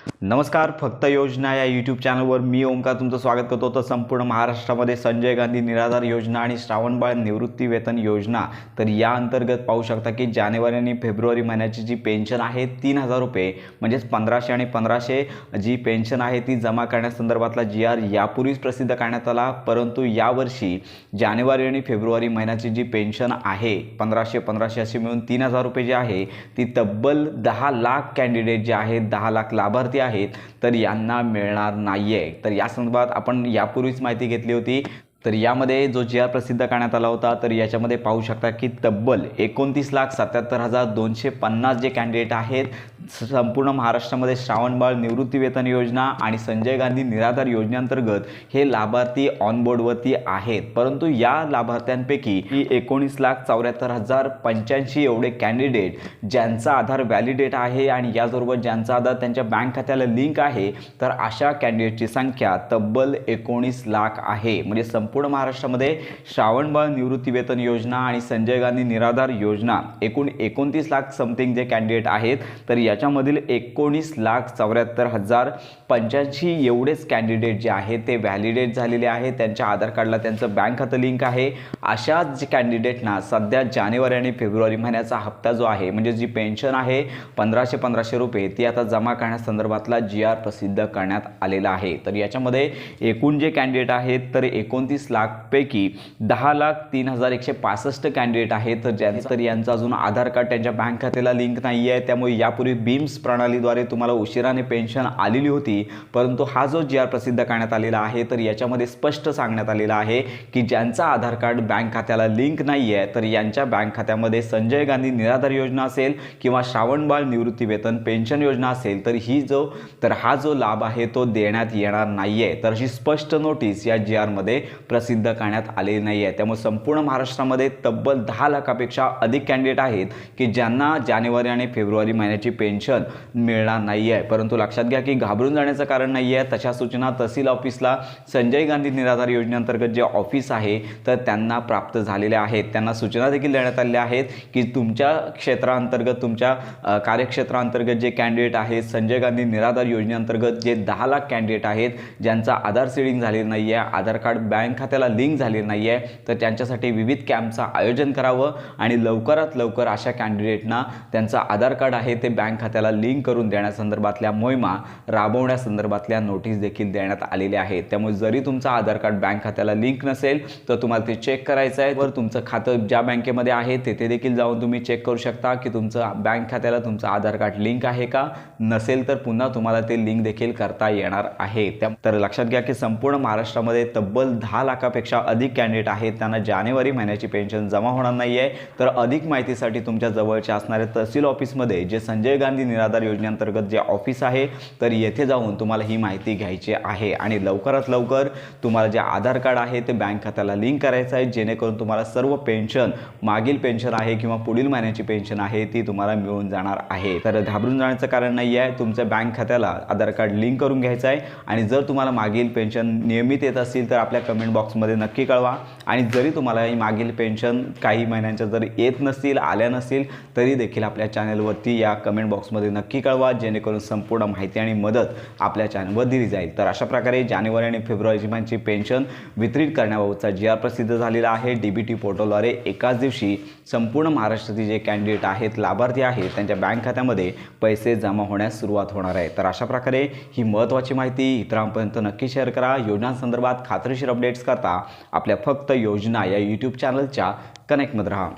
नमस्कार, फक्त योजना या यूट्यूब चॅनलवर मी ओमकार तुमचं स्वागत करतो। तर संपूर्ण महाराष्ट्रामध्ये संजय गांधी निराधार योजना आणि श्रावणबाळ निवृत्ती वेतन योजना, तर या अंतर्गत पाहू शकता की जानेवारी आणि फेब्रुवारी महिन्याची जी पेन्शन आहे 3000 रुपये म्हणजेच 1500 आणि 1500 जी पेन्शन आहे ती जमा करण्यासंदर्भातला जी आर यापूर्वीच प्रसिद्ध करण्यात आला। परंतु यावर्षी जानेवारी आणि फेब्रुवारी महिन्याची जी पेन्शन आहे 1500 असे मिळून 3000 रुपये जी आहे ती तब्बल 10 लाख कॅन्डिडेट जे आहेत 10 लाख लाभार्थी आहेत तर यांना मिळणार नाहीये। तर या संदर्भात आपण यापूर्वीच माहिती घेतली होती। तर यामध्ये जो जी आर प्रसिद्ध करण्यात आला होता तर याच्यामध्ये पाहू शकता की तब्बल 29,77,250 जे कॅन्डिडेट आहेत संपूर्ण महाराष्ट्रामध्ये श्रावणबाळ निवृत्ती वेतन योजना आणि संजय गांधी निराधार योजनेअंतर्गत हे लाभार्थी ऑनबोर्डवरती आहेत। परंतु या लाभार्थ्यांपैकी 19,74,085 एवढे कॅन्डिडेट ज्यांचा आधार व्हॅलिडेट आहे आणि याचबरोबर ज्यांचा आधार त्यांच्या बँक खात्याला लिंक आहे तर अशा कॅन्डिडेटची संख्या तब्बल 19 लाख आहे। म्हणजे संपूर्ण महाराष्ट्रामध्ये श्रावणबाळ निवृत्ती वेतन योजना आणि संजय गांधी निराधार योजना एकूण 29 लाख समथिंग जे कॅन्डिडेट आहेत तर याच्यामधील 19,74,085 एवढेच कॅन्डिडेट जे आहेत ते व्हॅलिडेट झालेले आहेत, त्यांच्या आधार कार्डला त्यांचं बँक खातं लिंक आहे। अशाच जे कॅन्डिडेटना सध्या जानेवारी आणि फेब्रुवारी महिन्याचा हप्ता जो आहे म्हणजे जी पेन्शन आहे 1500 रुपये ती आता जमा करण्यासंदर्भातला जी आर प्रसिद्ध करण्यात आलेला आहे। तर याच्यामध्ये एकूण जे कॅन्डिडेट आहेत तर 29 लाख पैकी 10,03,165 कॅन्डिडेट आहेत तर यांचं अजून आधार कार्ड त्यांच्या बँक खात्याला लिंक नाही आहे। त्यामुळे यापूर्वी बीम्स प्रणालीद्वारे तुम्हाला उशिराने पेन्शन आलेली होती, परंतु हा जो जी आर प्रसिद्ध करण्यात आलेला आहे तर याच्यामध्ये स्पष्ट सांगण्यात आलेलं आहे की ज्यांचा आधार कार्ड बँक खात्याला लिंक नाही आहे तर यांच्या बँक खात्यामध्ये संजय गांधी निराधार योजना असेल किंवा श्रावणबाळ निवृत्ती वेतन पेन्शन योजना असेल तर हा जो लाभ आहे तो देण्यात येणार नाही आहे। तर अशी स्पष्ट नोटीस या जी आरमध्ये प्रसिद्ध करण्यात आलेली नाही आहे। त्यामुळे संपूर्ण महाराष्ट्रामध्ये तब्बल 10 लाखापेक्षा अधिक कॅन्डिडेट आहेत की ज्यांना जानेवारी आणि फेब्रुवारी महिन्याची पेन्शन मिळणार नाही आहे। परंतु लक्षात घ्या की घाबरून जाण्याचं कारण नाही आहे। तशा सूचना तहसील ऑफिसला संजय गांधी निराधार योजनेअंतर्गत जे ऑफिस आहे तर त्यांना प्राप्त झालेल्या आहेत। त्यांना सूचना देखील देण्यात आलेल्या आहेत की तुमच्या क्षेत्रांतर्गत तुमच्या कार्यक्षेत्रांतर्गत जे कॅन्डिडेट आहेत संजय गांधी निराधार योजनेअंतर्गत जे 10 लाख कॅन्डिडेट आहेत ज्यांचा आधार सीडिंग झालेलं नाही आहे, आधार कार्ड बँक खात्याला लिंक झालेलं नाही आहे तर त्यांच्यासाठी विविध कॅम्पचं आयोजन करावं आणि लवकरात लवकर अशा कॅन्डिडेटना त्यांचं आधार कार्ड आहे ते बँक खात्याला लिंक करून देण्यासंदर्भातल्या मोहिमा राबवण्यासंदर्भातल्या नोटीस देखील देण्यात आलेल्या आहेत। त्यामुळे जरी तुमचं आधार कार्ड बँक खात्याला लिंक नसेल तर तुम्हाला ते चेक करायचं आहे। वर तुमचं खातं ज्या बँकेमध्ये आहे तेथे देखील जाऊन तुम्ही चेक करू शकता की तुमचं बँक खात्याला तुमचं आधार कार्ड लिंक आहे का, नसेल तर पुन्हा तुम्हाला ते लिंक देखील करता येणार आहे। तर लक्षात घ्या की संपूर्ण महाराष्ट्रामध्ये तब्बल 10 लाखापेक्षा अधिक कॅन्डिडेट आहेत त्यांना जानेवारी महिन्याची पेन्शन जमा होणार नाही आहे। तर अधिक माहितीसाठी तुमच्या जवळच्या असणाऱ्या तहसील ऑफिसमध्ये जे संजय गांधी निराधार योजनेअंतर्गत जे ऑफिस आहे तर येथे जाऊन तुम्हाला ही माहिती घ्यायची आहे आणि लवकरात लवकर तुम्हाला जे आधार कार्ड आहे ते बँक खात्याला लिंक करायचं आहे जेणेकरून तुम्हाला सर्व पेन्शन मागील पेन्शन आहे किंवा पुढील महिन्याची पेन्शन आहे ती तुम्हाला मिळून जाणार आहे। तर घाबरून जाण्याचं कारण नाही आहे। तुमच्या बँक खात्याला आधार कार्ड लिंक करून घ्यायचं आहे आणि जर तुम्हाला मागील पेन्शन नियमित येत असेल तर आपल्या कमेंट बॉक्समध्ये नक्की कळवा आणि जरी तुम्हाला ही मागील पेन्शन काही महिन्यांच्या जर येत नसतील आल्या नसतील तरी देखील आपल्या चॅनलवरती या कमेंट बॉक्समध्ये नक्की कळवा जेणेकरून संपूर्ण माहिती आणि मदत आपल्या चॅनलवर दिली जाईल। तर अशा प्रकारे जानेवारी आणि फेब्रुवारी महिन्याची पेन्शन वितरित करण्याबाबतचा जी आर प्रसिद्ध झालेला आहे। DBT पोर्टलद्वारे एकाच दिवशी संपूर्ण महाराष्ट्रातील जे कॅन्डिडेट आहेत लाभार्थी आहेत त्यांच्या बँक खात्यामध्ये पैसे जमा होण्यास सुरुवात होणार आहे। तर अशा प्रकारे ही महत्त्वाची माहिती इतरांपर्यंत नक्की शेअर करा। योजनांसंदर्भात खात्रीशीर अपडेट्स करता आपल्या फक्त योजना या यूट्यूब चॅनलच्या कनेक्टमध्ये राहा।